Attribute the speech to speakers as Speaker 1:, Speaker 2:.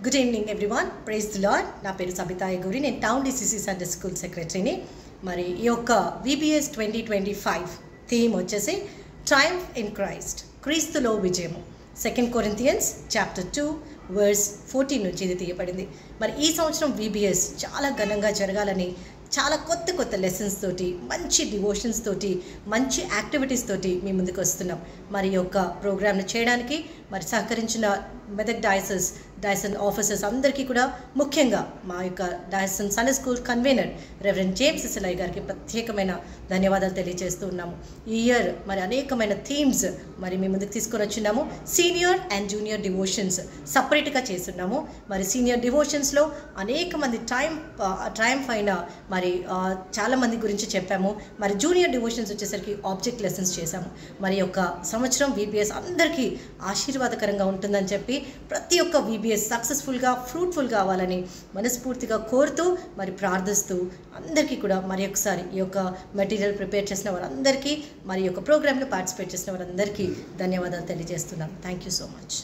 Speaker 1: Good evening everyone, praise the lord. నా పేరు సబితా ఎగూరి, నేను టౌన్ డిసిసి సండే స్కూల్ సెక్రటరీని. మరి ఈ యొక్క VBS 2025 థీమ్ వచ్చేసి ట్రయంఫ్ ఇన్ క్రైస్ట్, క్రీస్తులో విజయము. 2 Corinthians chapter 2 verse 14 నుంచి ఇది తీయబడింది. మరి ఈ సంవత్సరం VBS చాలా ఘనంగా జరగాలని చాలా కొత్త లెసన్స్ తోటి, మంచి డివోషన్స్ తోటి, మంచి యాక్టివిటీస్ తోటి మీ ముందుకు వస్తున్నాం. మరి ఈ యొక్క ప్రోగ్రామ్ని చేయడానికి మరి సహకరించిన మెదక్ డయాసన్ ఆఫీసర్స్ అందరికీ కూడా, ముఖ్యంగా మా యొక్క diocesan Sunday school convener reverend James Sisalayya గారికి ప్రత్యేకమైన ధన్యవాదాలు తెలియజేస్తూ ఉన్నాము. ఈ ఇయర్ మరి అనేకమైన థీమ్స్ మరి మీ ముందుకు తీసుకొని వచ్చిన్నాము. సీనియర్ అండ్ జూనియర్ డివోషన్స్ సపరేట్గా చేస్తున్నాము. మరి సీనియర్ డివోషన్స్లో అనేక మంది ట్రయంఫ్ అయిన మరి చాలామంది గురించి చెప్పాము. మరి జూనియర్ డివోషన్స్ వచ్చేసరికి ఆబ్జెక్ట్ లెసన్స్ చేశాము. మరి యొక్క సంవత్సరం VBS అందరికీ ఆశీర్వాదకరంగా ఉంటుందని చెప్పి, ప్రతి ఒక్క VBS సక్సెస్ఫుల్గా ఫ్రూట్ఫుల్గా అవ్వాలని మనస్ఫూర్తిగా కోరుతూ మరి ప్రార్థిస్తూ అందరికీ కూడా మరి ఒకసారి ఈ యొక్క మెటీరియల్ ప్రిపేర్ చేసిన వారందరికీ, మరి యొక్క ప్రోగ్రాంలో పార్టిసిపేట్ చేసిన వారందరికీ ధన్యవాదాలు తెలియజేస్తున్నాను. Thank you so much.